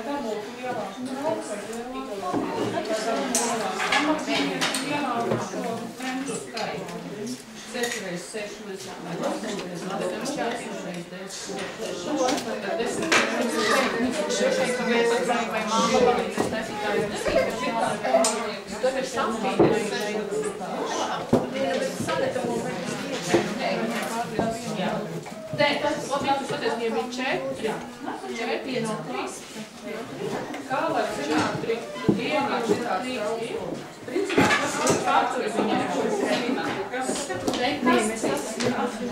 tā būtu lielāka. Nē, tas skaties, viņiem ir 4 no 3. Kā var zināt, vienkārši šitā 3? Principā, tas ir pārturis viņiem, kas neizsīs.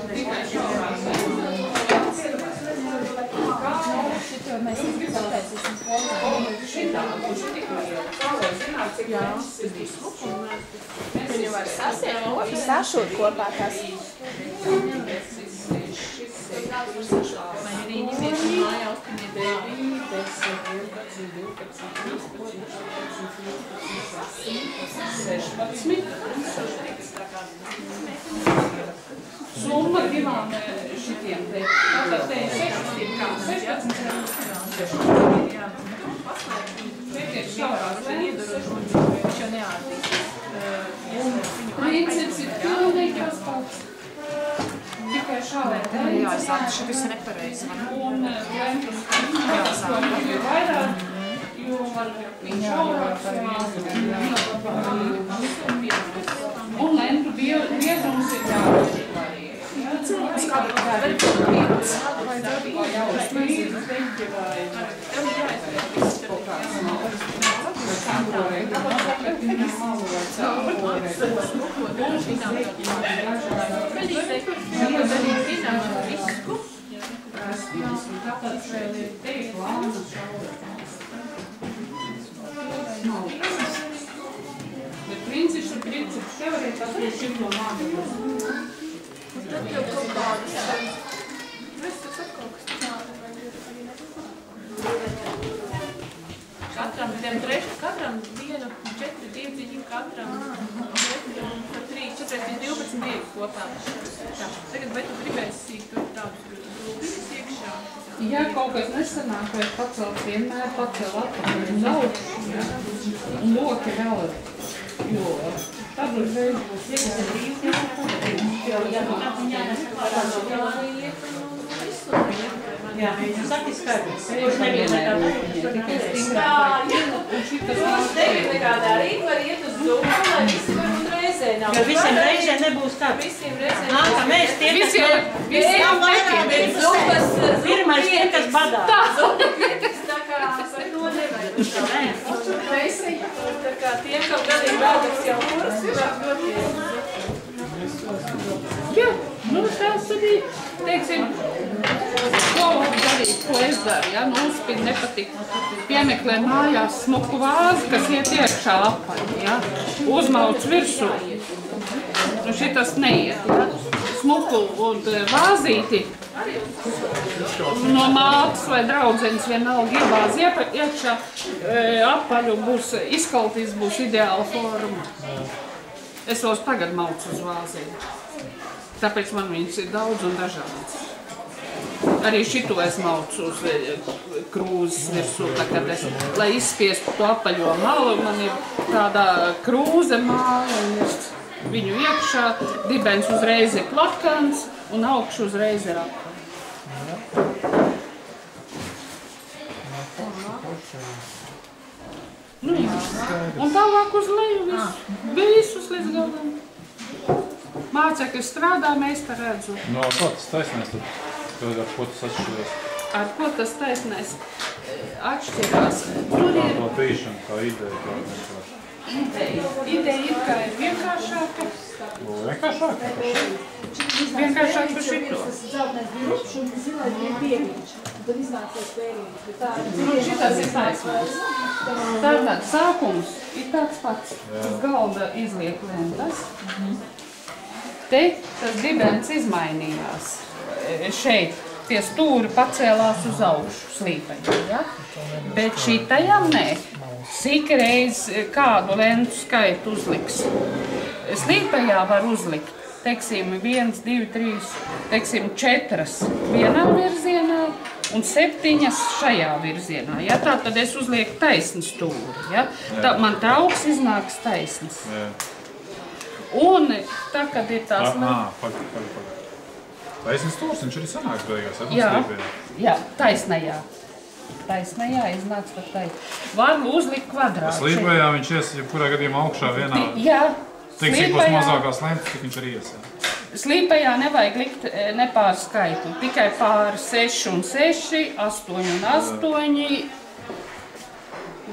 Tikai šaurās. Šito mēs izpētīsim. Šitā, un šitikā jau. Kā var zināt, cik neizsīs. Viņu var sasiet. Sašūt kopā tas. Vai arī ņemiet mājās, ka viņi 9, 10, 11, 12, 13, 16. Summa divām šitiem te. Tātad te ir 16, kā 16. Šeit ir šaurās, te iedaroši. viņš jau neārdīs. Princips ir pilnīgās pats. Tikai šādā. Jāsāk, šitas ir nepareizi. Un lentus ir vairāk, jo var viņš šaurāks. Un lentu biezums ir jāatšķirvarī. Tas kāda vēl ir viens. Bet princips ir princips. Teorija tas ir šito mācības. Tad jau kaut kādas. Viss tas atkal kas katram, tiem katram 1, 4 diedziņi, katram 3, 4, 12 dievi kopā. Tagad, vai tu gribēsi sīk tur tādus grūbīgas iekšā? Ja kaut kas nesanāk, vai pacelt vienmēr pacel atpakaļ uz augšu, ja? Un loki vēl ir, jo tad uzreiz būs Jā, viņš saka skaidrs. Viņš nevienmēr tikai stingrāk. Un šitas Jūs tevi nekā darīt, var iet uz Zoom, lai visi var un reizē nav. Jo visiem reizē nebūs tā. Visiem reizē Nā, ka mēs tie, kas pirmais tie, kas badā. Tā kā to nevajag. Tā kā tiem, kam gadīgi vēlams jau kuras ir ļoti. Jā, nu tās arī, teiksim, ko var darīt, ko es daru, ja? Nu, uzspīd nepatīk. Piemeklē mājās smuku vāzi, kas iet iekšā apaļ, ja? Uzmauc virsū. Nu, šitas neiet, ja? Smuku un vāzīti no mātes vai draudzenes vienalga iebāz iekšā apaļu būs, izkaltīs būs ideāla forma. Es vairs tagad maucu uz vāzīti. Tāpēc man viņas ir daudz un dažādas. Arī šito es maucu uz krūzes virsū, lai izspiestu to apaļo malu. Man ir tāda krūze māla, viņu iekšā, dibens uzreiz ir plakans un augšu uzreiz ir apaļ. Nu, jā. Un tālāk uz leju visus līdz galam. Mācekļi strādā, mēs te redzu. No, ko tas taisnēs tad? Ar ko tas atšķirās? Ar ko tas taisnēs atšķirās? Tur ir No pīšana, kā ideja, kā vienkārši. Ideja ir, ka ir vienkāršāka. Vienkāršāk? Vienkāršāk par šito. Nu, šitas ir taisnēs. Tātad sākums ir tāds pats. Uz galda izliek lentas. Te tas dibens izmainījās. Šeit tie stūri pacēlās uz augšu slīpajam, ja? Bet šitajam nē. Sīkreiz kādu lentu skaitu uzliks. Slīpajā var uzlikt, teiksim, 1, 2, 3, teiksim, 4 vienā virzienā un 7 šajā virzienā. Ja? Tā tad es uzlieku taisnu stūri. Ja? Tā, man trauks iznāks taisns. Jā. Un tā, kad ir tās... Pagaid. Taisns stūrs, viņš arī sanāks beigās, Jā, taisnajā. Taisnajā iznāks pat taisnajā. Var uzlikt kvadrātu. Slīpējā viņš ies, ja kurā gadījumā augšā vienā... Jā. Tik, cik būs mazākās lentes, tik viņš arī ies. Slīpējā nevajag likt nepār skaitu, tikai pār 6 un 6, 8 un 8,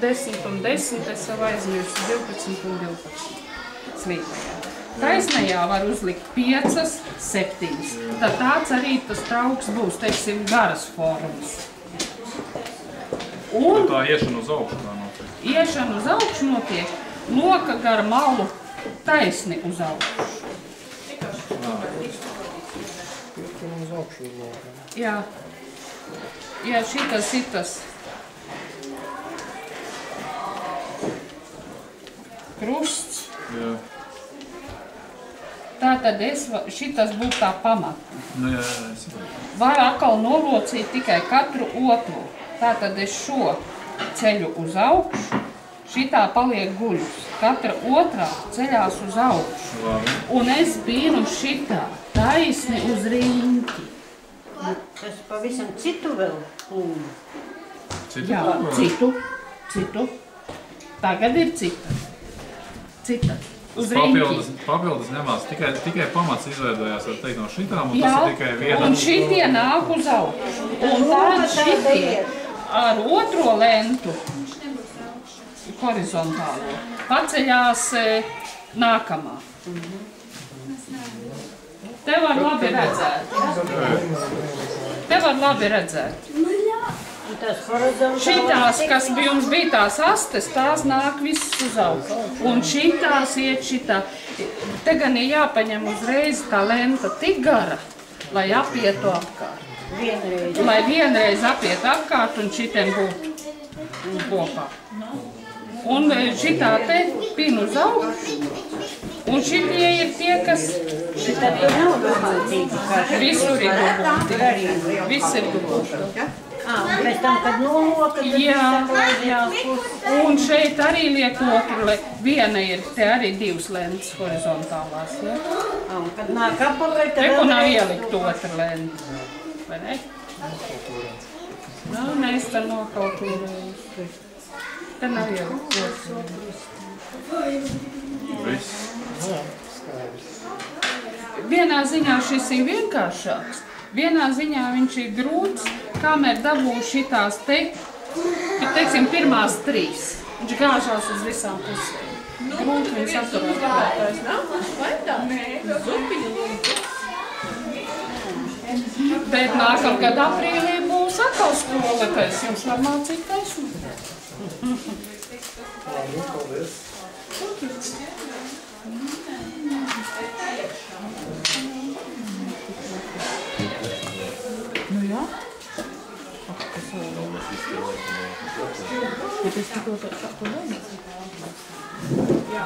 10 un 10, es jau aizmirsu 12 un 12 slīpējā. Taisnajā var uzlikt 5, 7. Tad tāds arī tas trauks būs, teiksim, garas formas. Un tā iešana uz augšu tā notiek. Iešana uz augšu notiek, loka gar malu taisni uz augšu. Jā. Jā, šitas ir tas krusts. Jā. Tātad šitas būtu tā pamatne. Nu, jā, es saprotu. Var atkal nolocīt tikai katru otru. Tātad es šo ceļu uz augšu, šitā paliek guļus. Katra otrā ceļās uz augšu. Labi. Un es bīnu šitā taisni uz riņķi. Tas pavisam citu vēl plūmu. Jā, citu. Tagad ir cita. Uz riņķi. Papildus ņemās, tikai pamats izveidojās, var teikt, no šitām, un tas ir tikai viena. Un šitie nāk uz augšu. Un tad šitie ar otro lentu, horizontālo, paceļās nākamā. Te var labi redzēt. Šitās, kas jums bija tās astes, tās nāk visas uz augšu. Un šitās iet šitā. Te gan ir jāpaņem uzreiz tā lenta tik gara, lai apietu apkārt. Lai vienreiz apietu apkārt un šitiem būtu kopā. Un šitā te pin uz augšu. Un šitie ir tie, kas... Šitā tie nav domātīgi. Visur ir dubulti. Viss ir dubulti. Pēc tam, kad noloka, tad Jā. Un šeit arī liek otru, viena ir, te arī 2 lentes horizontālās, ja? Un kad nāk apavai, tad Te, nav ielikt otra lenta, vai ne? Nu, mēs te nokalkulējuši. Te nav ielikt otra. Viss. Vienā ziņā šis ir vienkāršāks. Vienā ziņā viņš ir grūts, kamēr dabū šitās te, teiksim, pirmās 3. Viņš gāžās uz visām pusēm. Grūti viņus atturēt. Tas nav vai tā? Nē, zupiņa lūdzu. Bet nākamgad aprīlī būs atkal skola, ka es jums var mācīt taisnu. Labi, paldies. Nu jā. Bet es tikko to nevienu. Jā.